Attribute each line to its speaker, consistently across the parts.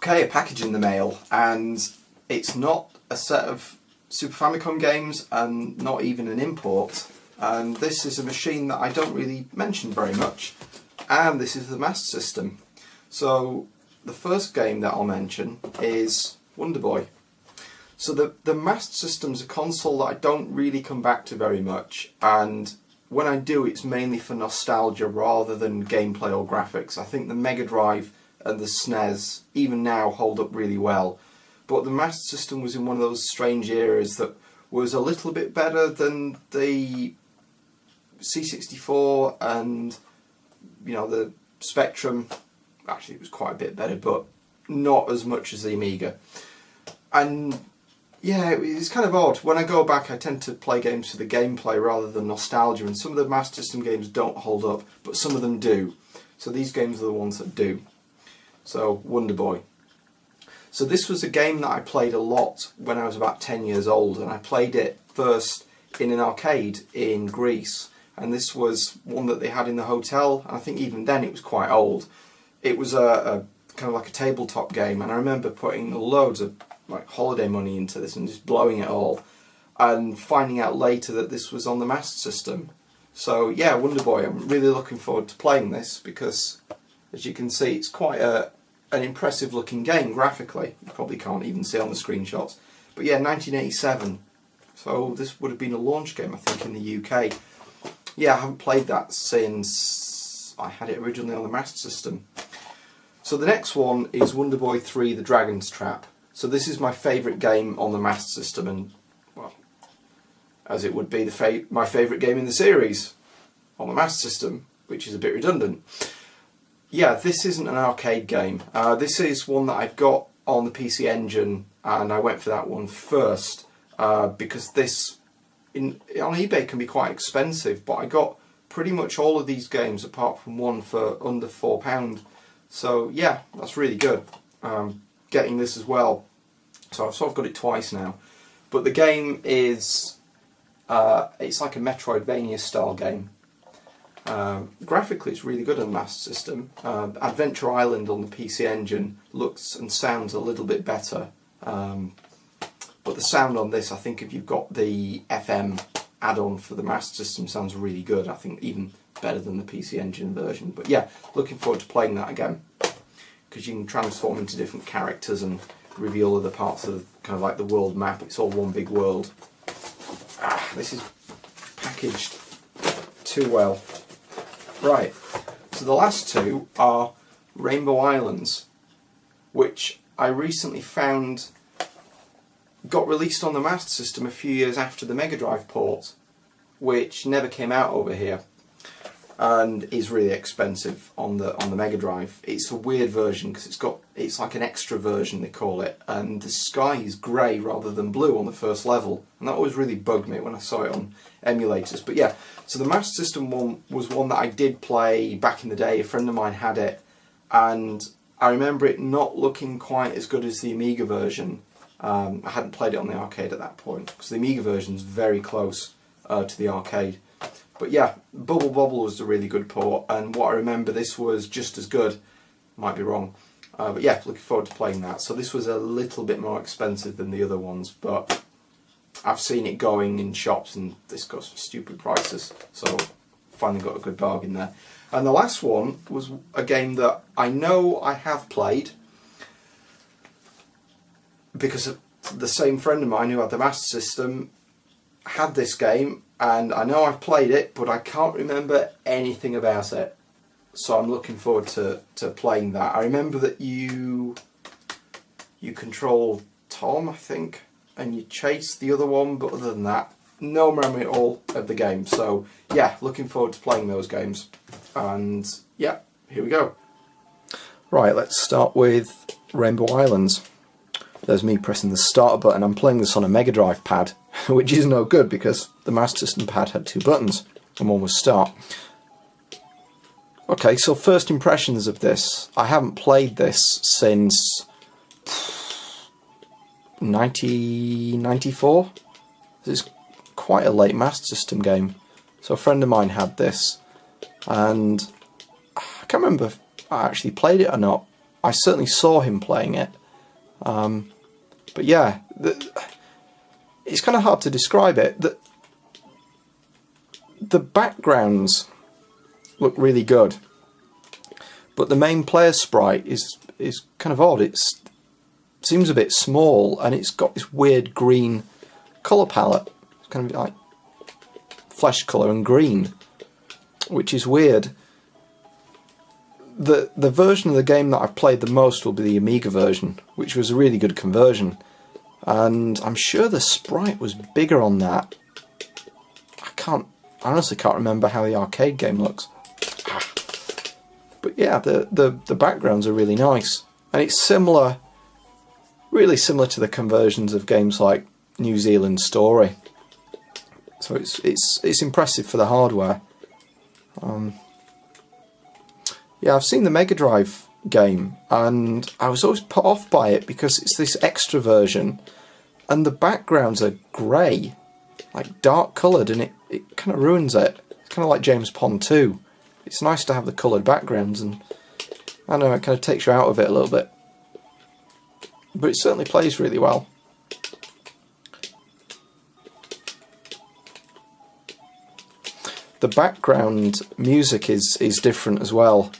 Speaker 1: Okay, a package in the mail, and it's not a set of Super Famicom games and not even an import, and this is a machine that I don't really mention very much, and this is the Master System. So the first game that I'll mention is Wonderboy. So the Master System's a console that I don't really come back to very much, and when I do it's mainly for nostalgia rather than gameplay or graphics. I think the Mega Drive and the SNES even now hold up really well, but the Master System was in one of those strange eras that was a little bit better than the C64 and the Spectrum. Actually it was quite a bit better, but not as much as the Amiga. And yeah, it's kind of odd. When I go back I tend to play games for the gameplay rather than nostalgia, and some of the Master System games don't hold up, but some of them do. So these games are the ones that do. So, Wonderboy. So this was a game that I played a lot when I was about 10 years old, and I played it first in an arcade in Greece, and this was one that they had in the hotel, and I think even then it was quite old. It was a kind of like a tabletop game, and I remember putting loads of holiday money into this and just blowing it all, and finding out later that this was on the Master System. So yeah, Wonderboy, I'm really looking forward to playing this because, as you can see, it's quite an impressive looking game graphically. You probably can't even see on the screenshots. But yeah, 1987. So this would have been a launch game, I think, in the UK. Yeah, I haven't played that since I had it originally on the Master System. So the next one is Wonderboy 3: The Dragon's Trap. So this is my favourite game on the Master System, and, well, as it would be my favourite game in the series on the Master System, which is a bit redundant. Yeah, this isn't an arcade game. This is one that I've got on the PC Engine, and I went for that one first because this on eBay can be quite expensive, but I got pretty much all of these games apart from one for under £4. So yeah, that's really good. Getting this as well. So I've sort of got it twice now. But the game is, it's like a Metroidvania style game. Graphically it's really good on the Master System. Adventure Island on the PC Engine looks and sounds a little bit better, but the sound on this, I think if you've got the FM add-on for the Master System, sounds really good. I think even better than the PC Engine version. But yeah, looking forward to playing that again, because you can transform into different characters and reveal other parts of kind of like the world map. It's all one big world. This is packaged too well. Right, so the last two are Rainbow Islands, which I recently found got released on the Master System a few years after the Mega Drive port, which never came out over here, and is really expensive on the Mega Drive. It's a weird version because it's like an extra version, they call it, and the sky is grey rather than blue on the first level, and that always really bugged me when I saw it on emulators. But yeah, so the Master System one was one that I did play back in the day. A friend of mine had it, and I remember it not looking quite as good as the Amiga version. I hadn't played it on the arcade at that point, because the Amiga version is very close to the arcade. But yeah, Bubble Bobble was a really good port, and what I remember, this was just as good. Might be wrong. But yeah, looking forward to playing that. So this was a little bit more expensive than the other ones, but I've seen it going in shops and this goes for stupid prices. So finally got a good bargain there. And the last one was a game that I know I have played, because the same friend of mine who had the Master System had this game, and I know I've played it, but I can't remember anything about it. So I'm looking forward to playing that. I remember that you control Tom, I think, and you chase the other one, but other than that, no memory at all of the game. So yeah, looking forward to playing those games. And yeah, here we go. Right, let's start with Rainbow Islands. There's me pressing the starter button. I'm playing this on a Mega Drive pad, which is no good because the Master System pad had two buttons and one was start. Okay, so first impressions of this. I haven't played this since 1994. This is quite a late Master System game. So a friend of mine had this, and I can't remember if I actually played it or not. I certainly saw him playing it. But yeah, it's kind of hard to describe it. The backgrounds look really good, but the main player sprite is kind of odd. It seems a bit small, and it's got this weird green colour palette. It's kind of like flesh colour and green, which is weird. The version of the game that I've played the most will be the Amiga version, which was a really good conversion, and I'm sure the sprite was bigger on that. I honestly can't remember how the arcade game looks. But yeah, the backgrounds are really nice, and it's similar, really similar to the conversions of games like New Zealand Story. So it's impressive for the hardware. Yeah, I've seen the Mega Drive game, and I was always put off by it because it's this extra version, and the backgrounds are grey, like dark coloured, and it kind of ruins it. It's kind of like James Pond 2. It's nice to have the coloured backgrounds, and I know it kind of takes you out of it a little bit. But it certainly plays really well. The background music is different as well.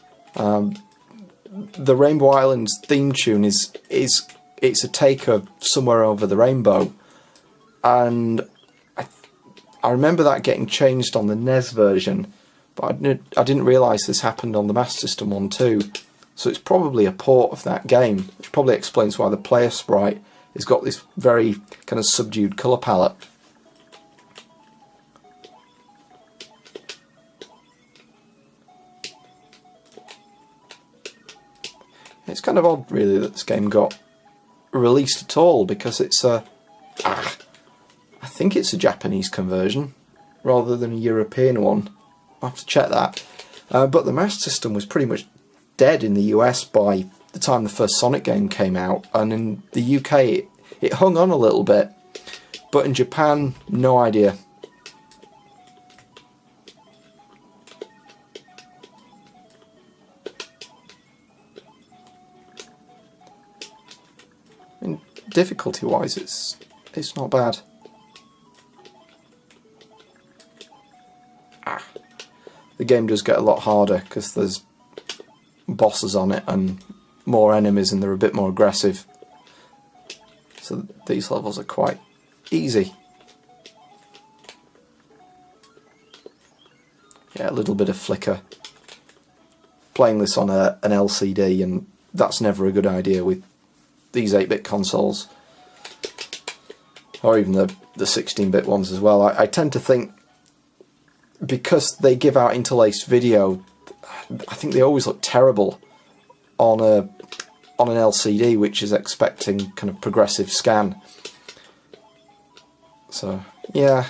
Speaker 1: The Rainbow Islands theme tune it's a take of Somewhere Over the Rainbow, and I remember that getting changed on the NES version, but I didn't realise this happened on the Master System one too. So it's probably a port of that game, which probably explains why the player sprite has got this very kind of subdued colour palette. It's kind of odd really that this game got released at all, because it's I think it's a Japanese conversion rather than a European one. I'll have to check that. But the Master System was pretty much dead in the US by the time the first Sonic game came out, and in the UK it hung on a little bit, but in Japan, no idea. And difficulty wise, it's not bad. The game does get a lot harder because there's bosses on it and more enemies, and they're a bit more aggressive. So these levels are quite easy. Yeah, a little bit of flicker. Playing this on an LCD, and that's never a good idea with these 8-bit consoles, or even the 16-bit ones as well. I tend to think, because they give out interlaced video, I think they always look terrible on an LCD, which is expecting kind of progressive scan. So yeah,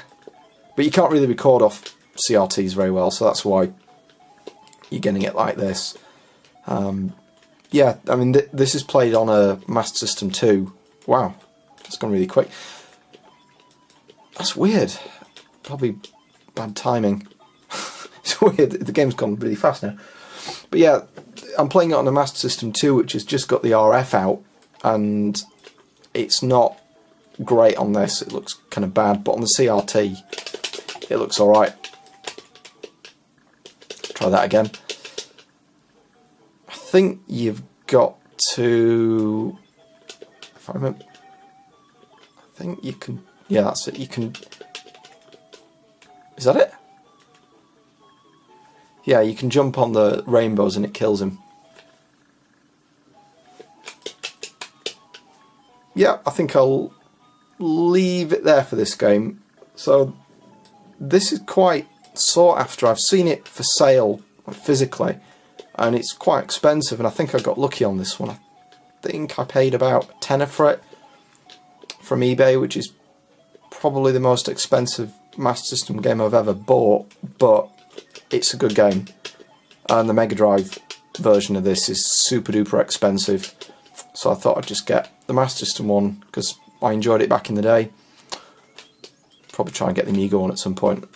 Speaker 1: but you can't really record off CRTs very well, so that's why you're getting it like this. Yeah, I mean this is played on a Master System 2. Wow, that's gone really quick. That's weird. Probably bad timing. It's weird, the game's gone really fast now. But yeah, I'm playing it on a Master System 2, which has just got the RF out, and it's not great on this. It looks kind of bad, but on the CRT it looks alright. Try that again. I think you've got to, if I remember, I think you can, yeah, that's it, you can, is that it? Yeah, you can jump on the rainbows and it kills him. Yeah, I think I'll leave it there for this game. So this is quite sought after. I've seen it for sale physically, and it's quite expensive, and I think I got lucky on this one. I think I paid about a tenner for it from eBay, which is probably the most expensive Master System game I've ever bought, but it's a good game. And the Mega Drive version of this is super duper expensive, so I thought I'd just get the Master System one because I enjoyed it back in the day. Probably try and get the Amiga one at some point.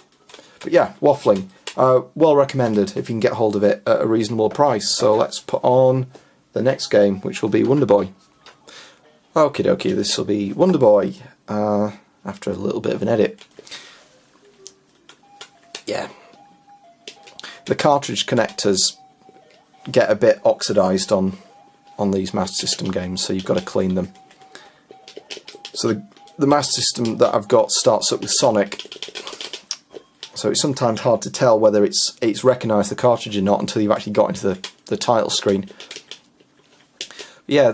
Speaker 1: But yeah, waffling. Well recommended if you can get hold of it at a reasonable price. So let's put on the next game, which will be Wonderboy. Okie dokie, this will be Wonderboy after a little bit of an edit. Yeah. The cartridge connectors get a bit oxidised on these Master System games, so you've got to clean them. So the Master System that I've got starts up with Sonic, so it's sometimes hard to tell whether it's recognised the cartridge or not until you've actually got into the title screen. Yeah,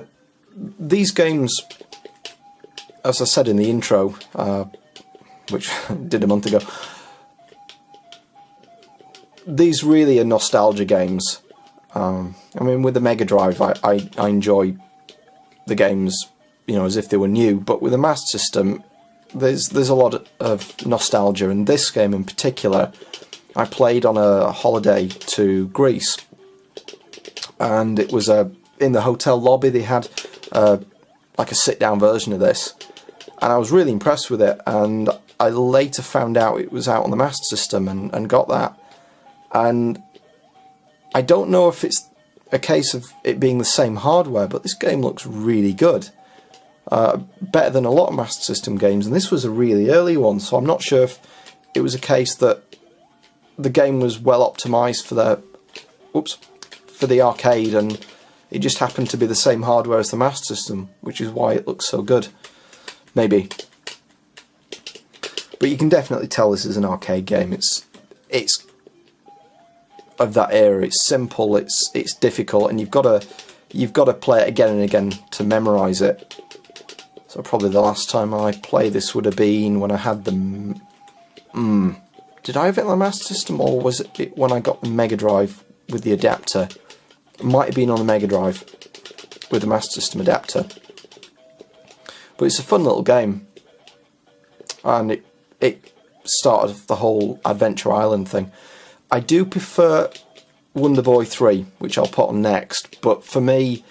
Speaker 1: these games, as I said in the intro, which I did a month ago, these really are nostalgia games. I mean, with the Mega Drive, I enjoy the games, you know, as if they were new, but with the Master System, there's a lot of nostalgia, and this game in particular, I played on a holiday to Greece, and it was in the hotel lobby they had like a sit-down version of this, and I was really impressed with it, and I later found out it was out on the Master System and got that, and I don't know if it's a case of it being the same hardware, but this game looks really good. Better than a lot of Master System games, and this was a really early one, so I'm not sure if it was a case that the game was well optimised for the arcade, and it just happened to be the same hardware as the Master System, which is why it looks so good. Maybe. But you can definitely tell this is an arcade game. It's of that era. It's simple, it's difficult, and you've got to play it again and again to memorise it. So probably the last time I played this would have been when I had the... Did I have it on the Master System, or was it when I got the Mega Drive with the adapter? It might have been on the Mega Drive with the Master System adapter. But it's a fun little game. And it started the whole Adventure Island thing. I do prefer Wonderboy 3, which I'll put on next, but for me,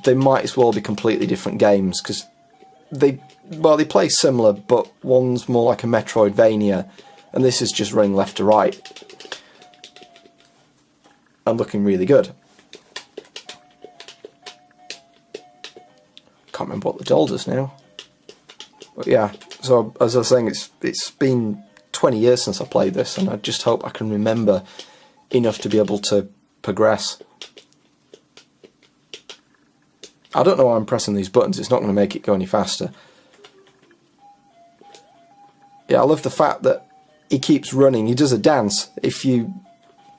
Speaker 1: they might as well be completely different games, because they play similar, but one's more like a Metroidvania, and this is just running left to right. And looking really good. Can't remember what the doll does now. But yeah, so as I was saying, it's been 20 years since I played this, and I just hope I can remember enough to be able to progress. I don't know why I'm pressing these buttons, it's not going to make it go any faster. Yeah, I love the fact that he keeps running. He does a dance if you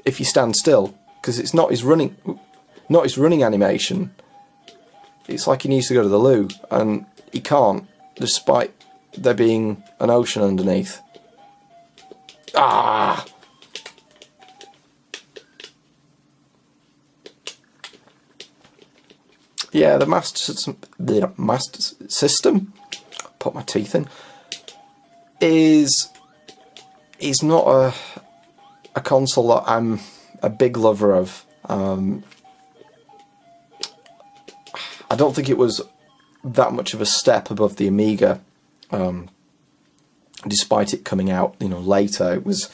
Speaker 1: stand still, because it's not his running animation. It's like he needs to go to the loo, and he can't, despite there being an ocean underneath. Ah! Yeah, the Master System, put my teeth in, is not a console that I'm a big lover of. I don't think it was that much of a step above the Amiga, despite it coming out, you know, later. It was,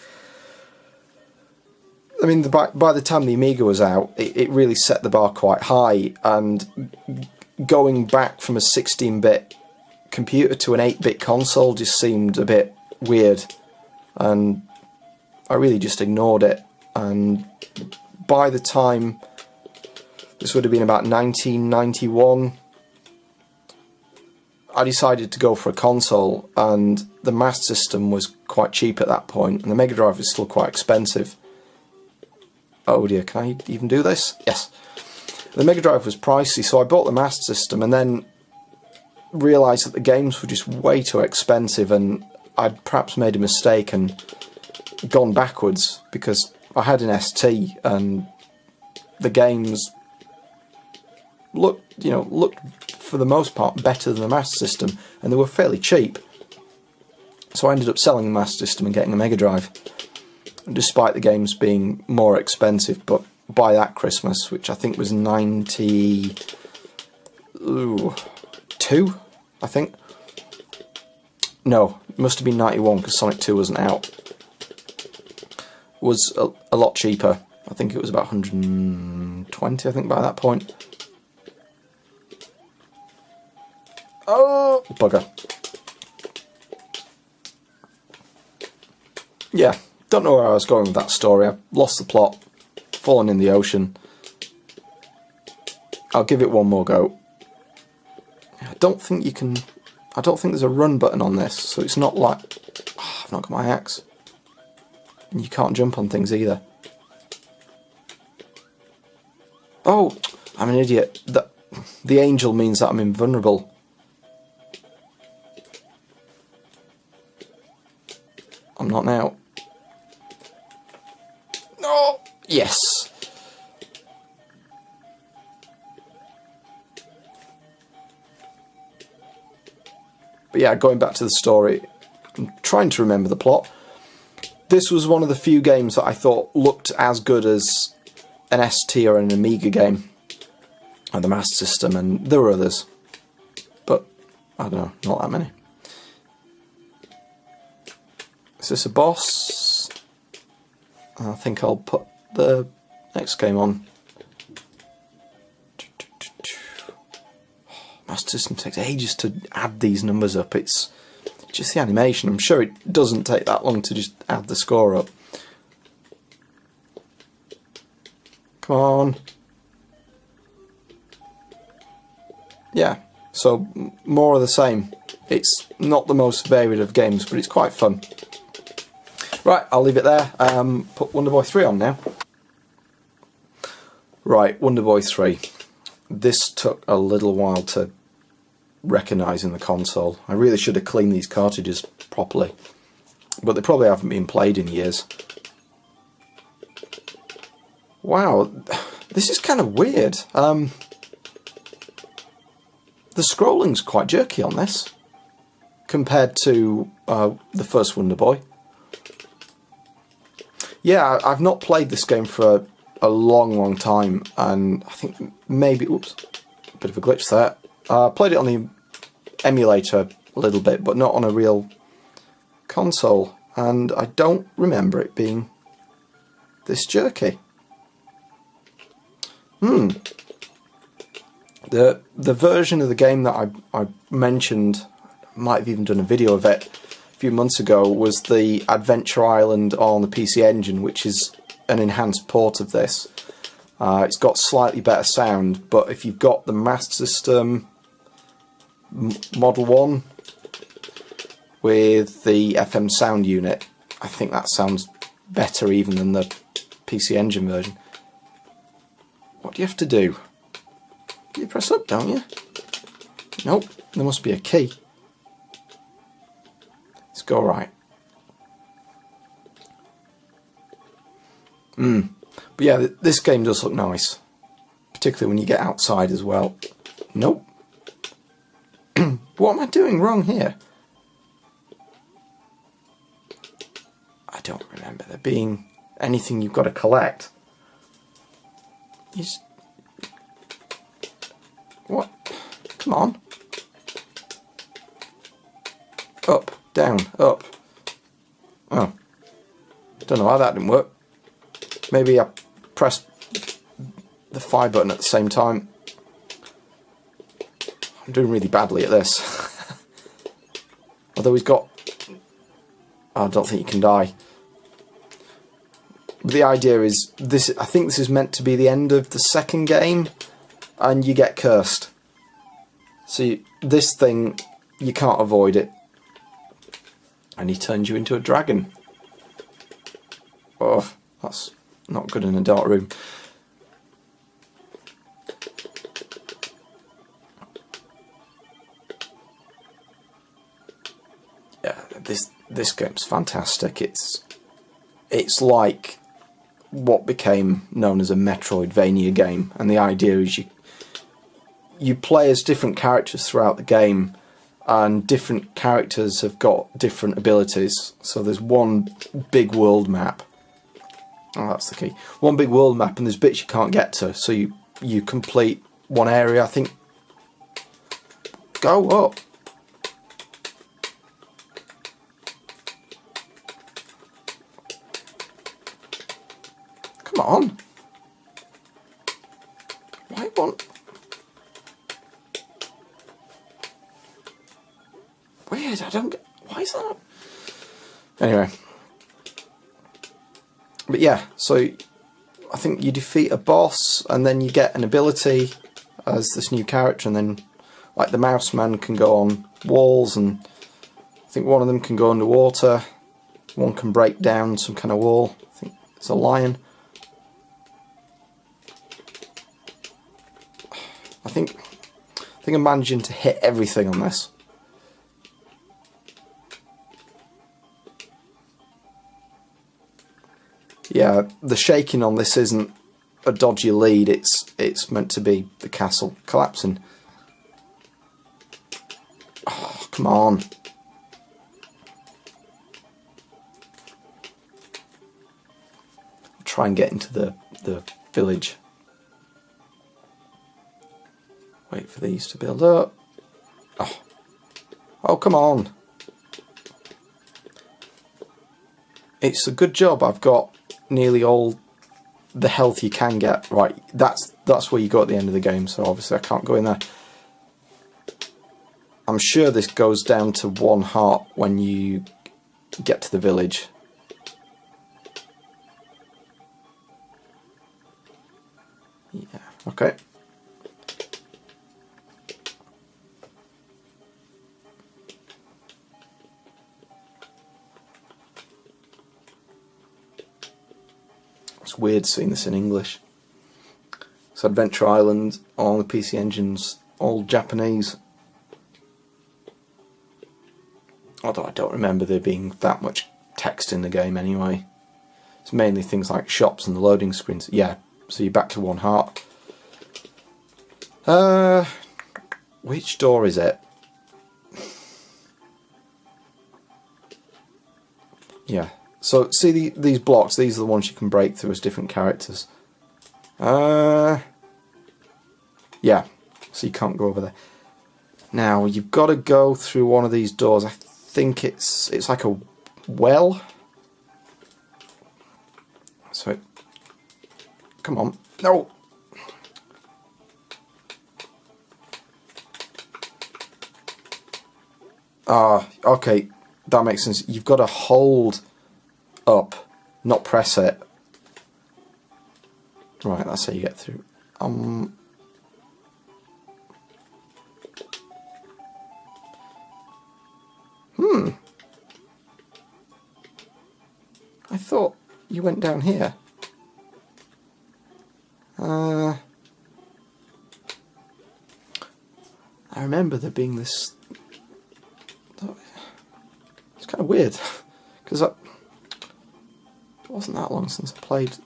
Speaker 1: I mean, by the time the Amiga was out, it really set the bar quite high, and going back from a 16-bit computer to an 8-bit console just seemed a bit weird, and I really just ignored it. And by the time, this would have been about 1991, I decided to go for a console, and the Master System was quite cheap at that point, and the Mega Drive was still quite expensive. Oh dear, can I even do this? Yes. The Mega Drive was pricey, so I bought the Master System and then realised that the games were just way too expensive, and I'd perhaps made a mistake and gone backwards, because I had an ST and the games looked for the most part better than the Master System, and they were fairly cheap. So I ended up selling the Master System and getting a Mega Drive, despite the games being more expensive. But by that Christmas, which I think was 92, I think. No, it must have been 91, because Sonic 2 wasn't out. Was a lot cheaper. I think it was about 120, I think, by that point.
Speaker 2: Bugger. Yeah, don't know where I was going with that story. I've lost the plot, fallen in the ocean. I'll give it one more go. I don't think you can... I don't think there's a run button on this, so it's not like... Oh, I've not got my axe. And you can't jump on things either. Oh, I'm an idiot. The angel means that I'm invulnerable. I'm not now. Oh, yes. But yeah, going back to the story, I'm trying to remember the plot. This was one of the few games that I thought looked as good as an ST or an Amiga game on the Master System, and there were others. But, I don't know, not that many. Is this a boss? I think I'll put the next game on. Master System takes ages to add these numbers up. It's just the animation. I'm sure it doesn't take that long to just add the score up. Come on. Yeah, so more of the same. It's not the most varied of games, but it's quite fun. Right, I'll leave it there. Put Wonderboy 3 on now. Right, Wonderboy 3. This took a little while to recognise in the console. I really should have cleaned these cartridges properly, but they probably haven't been played in years. Wow, this is kind of weird. The scrolling's quite jerky on this compared to the first Wonderboy. Yeah, I've not played this game for a long time, and I think maybe, oops, a bit of a glitch there. Played it on the emulator a little bit, but not on a real console, and I don't remember it being this jerky. The version of the game that I mentioned, might have even done a video of it a few months ago, was the Adventure Island on the PC Engine, which is an enhanced port of this. It's got slightly better sound, but if you've got the Master System Model 1 with the FM sound unit, I think that sounds better even than the PC Engine version. What do you have to do? You press up, don't you? Nope, there must be a key. Let's go right. But yeah, this game does look nice, particularly when you get outside as well. Nope. What am I doing wrong here? I don't remember there being anything you've got to collect. You just... What? Come on. Up, down, up. Oh. Don't know why that didn't work. Maybe I pressed the fire button at the same time. I'm doing really badly at this. Although he's got... I don't think you can die. But the idea is, this. I think this is meant to be the end of the second game, and you get cursed. So this thing, you can't avoid it. And he turns you into a dragon. Oh, that's not good in a dark room. Yeah, this game's fantastic. It's like what became known as a Metroidvania game, and the idea is you play as different characters throughout the game, and different characters have got different abilities. So there's one big world map. Oh, that's the key. One big world map, and there's bits you can't get to. So you complete one area, I think. Go up. Come on. Why won't... weird. I don't get... Why is that? Anyway. But yeah, so I think you defeat a boss and then you get an ability as this new character, and then like the mouse man can go on walls, and I think one of them can go underwater. One can break down some kind of wall. I think it's a lion. I think I'm managing to hit everything on this. Yeah, the shaking on this isn't a dodgy lead, it's meant to be the castle collapsing. Oh, come on. I'll try and get into the village. Wait for these to build up. Oh, come on. It's a good job I've got nearly all the health you can get. Right, that's where you go at the end of the game, so obviously I can't go in there. I'm sure this goes down to 1 heart when you get to the village. Yeah, okay. It's weird seeing this in English. It's Adventure Island on the PC Engine's all Japanese. Although I don't remember there being that much text in the game anyway. It's mainly things like shops and the loading screens. Yeah, so you're back to 1 heart. Which door is it? Yeah. So, see these blocks, these are the ones you can break through as different characters. Yeah, so you can't go over there. Now, you've got to go through one of these doors. I think it's like a well. So, come on. No! Okay, that makes sense. You've got to hold up, not press it. Right, that's how you get through. I thought you went down here. I remember there being this... It's kind of weird, because it wasn't that long since I played.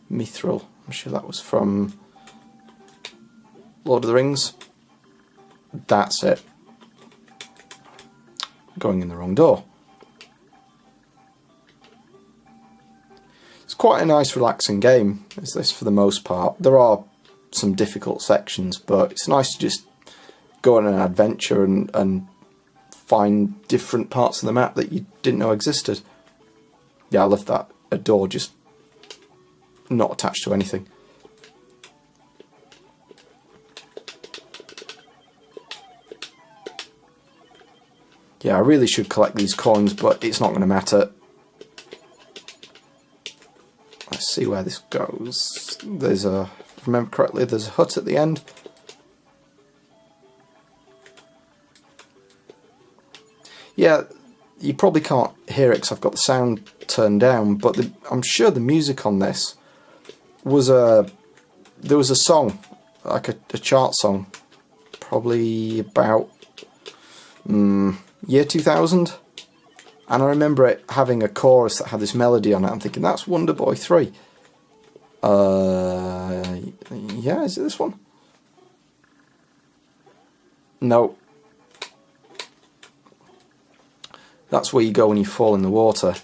Speaker 2: Mithril. I'm sure that was from Lord of the Rings. That's it. Going in the wrong door. It's quite a nice relaxing game, is this, for the most part. There are some difficult sections, but it's nice to just go on an adventure and find different parts of the map that you didn't know existed. Yeah, I love that. A door just not attached to anything. Yeah, I really should collect these coins, but it's not going to matter. Let's see where this goes. There's a, if I remember correctly, there's a hut at the end. Yeah, you probably can't hear it because I've got the sound turned down, but I'm sure the music on this was there was a song, like a chart song, probably about year 2000, and I remember it having a chorus that had this melody on it. I'm thinking, that's Wonderboy 3. Yeah, is it this one? No. That's where you go when you fall in the water.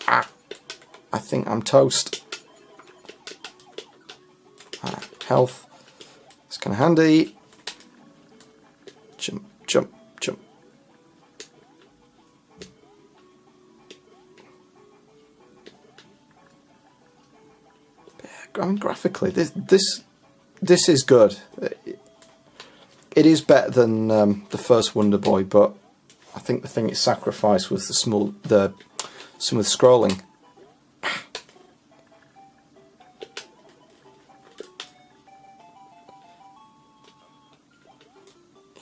Speaker 2: Ah, I think I'm toast. Health. It's kind of handy. Jump, jump, jump. Bear I mean, graphically, this is good. It is better than the first Wonderboy, but I think the thing it sacrificed was the smooth scrolling.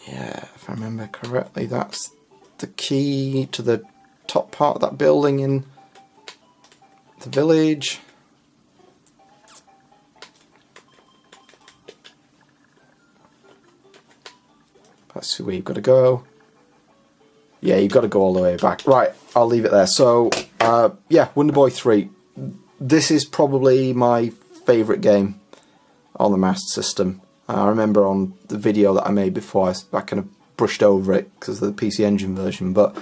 Speaker 2: Yeah, if I remember correctly, that's the key to the top part of that building in the village. Let's see where you've got to go. Yeah, you've got to go all the way back. Right, I'll leave it there. So, yeah, Wonderboy 3. This is probably my favourite game on the Master System. I remember on the video that I made before, I kind of brushed over it because of the PC Engine version. But,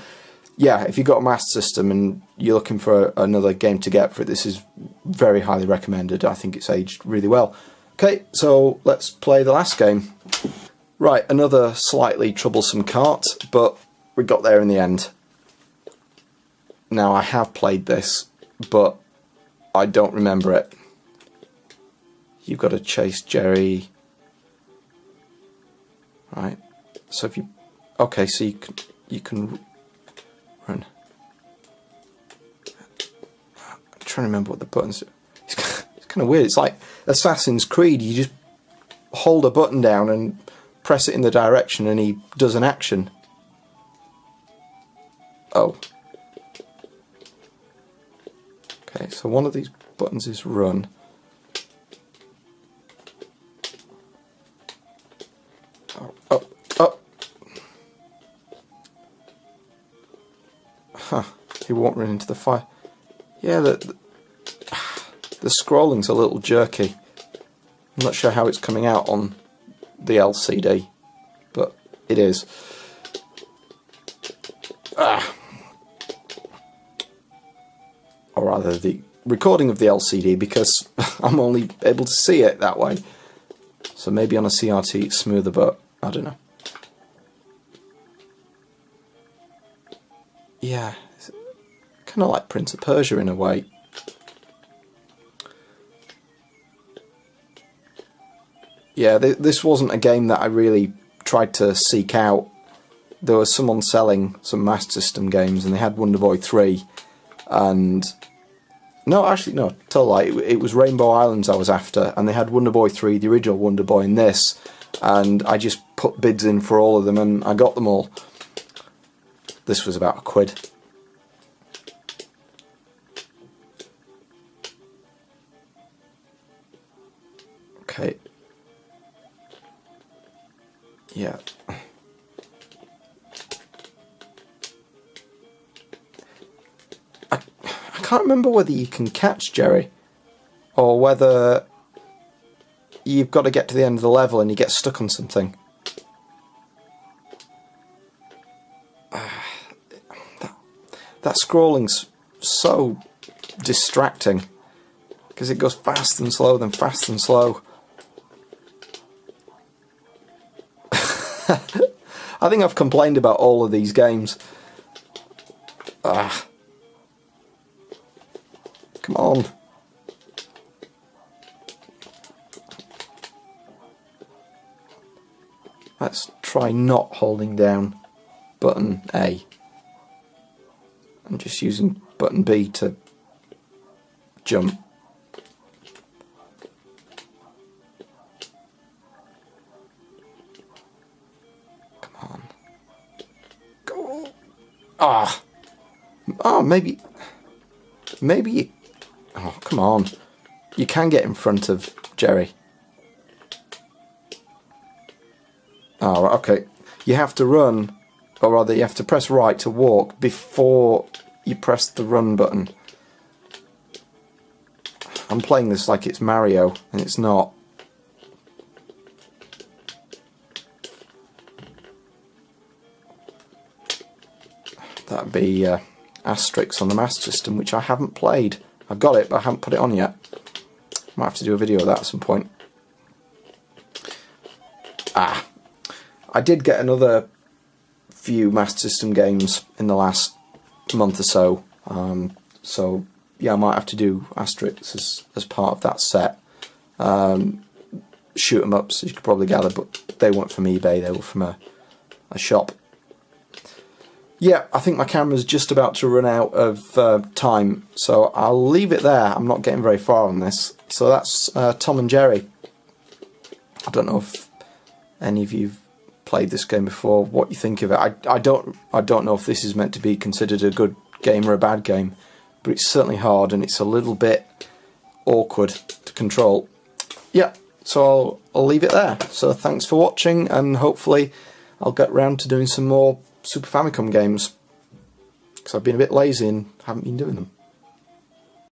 Speaker 2: yeah, if you've got a Master System and you're looking for another game to get for it, this is very highly recommended. I think it's aged really well. Okay, so let's play the last game. Right, another slightly troublesome cart, but we got there in the end. Now, I have played this, but I don't remember it. You've got to chase Jerry. Right, so if you... Okay, so you can run. I'm trying to remember what the buttons... It's kind of weird. It's like Assassin's Creed. You just hold a button down and press it in the direction and he does an action. Oh. Okay, so one of these buttons is run. Oh. Huh. He won't run into the fire. Yeah, the scrolling's a little jerky. I'm not sure how it's coming out on the LCD, but it is. Or rather, the recording of the LCD, because I'm only able to see it that way. So maybe on a CRT it's smoother, but I don't know. Yeah, it's kind of like Prince of Persia in a way. Yeah, this wasn't a game that I really tried to seek out. There was someone selling some Master System games, and they had Wonderboy 3, and... No, actually, no, tell a lie, it was Rainbow Islands I was after, and they had Wonderboy 3, the original Wonderboy, and this, and I just put bids in for all of them, and I got them all. This was about £1. Okay. Yeah. I can't remember whether you can catch Jerry or whether you've got to get to the end of the level and you get stuck on something. That scrolling's so distracting because it goes fast and slow, then fast and slow. I think I've complained about all of these games. Come on. Let's try not holding down button A and just using button B to jump. Oh, maybe you... Oh, come on. You can get in front of Jerry. Oh, okay. You have to run, or rather you have to press right to walk before you press the run button. I'm playing this like it's Mario, and it's not. That'd be Asterix on the Master System, which I haven't played. I've got it, but I haven't put it on yet. Might have to do a video of that at some point. I did get another few Master System games in the last month or so. So, yeah, I might have to do Asterix as part of that set. shoot 'em ups, as you could probably gather, but they weren't from eBay, they were from a shop. Yeah, I think my camera's just about to run out of time, so I'll leave it there. I'm not getting very far on this. So that's Tom and Jerry. I don't know if any of you've played this game before, what you think of it. I don't know if this is meant to be considered a good game or a bad game, but it's certainly hard and it's a little bit awkward to control. Yeah, so I'll leave it there. So thanks for watching, and hopefully I'll get round to doing some more Super Famicom games, because I've been a bit lazy and haven't been doing them.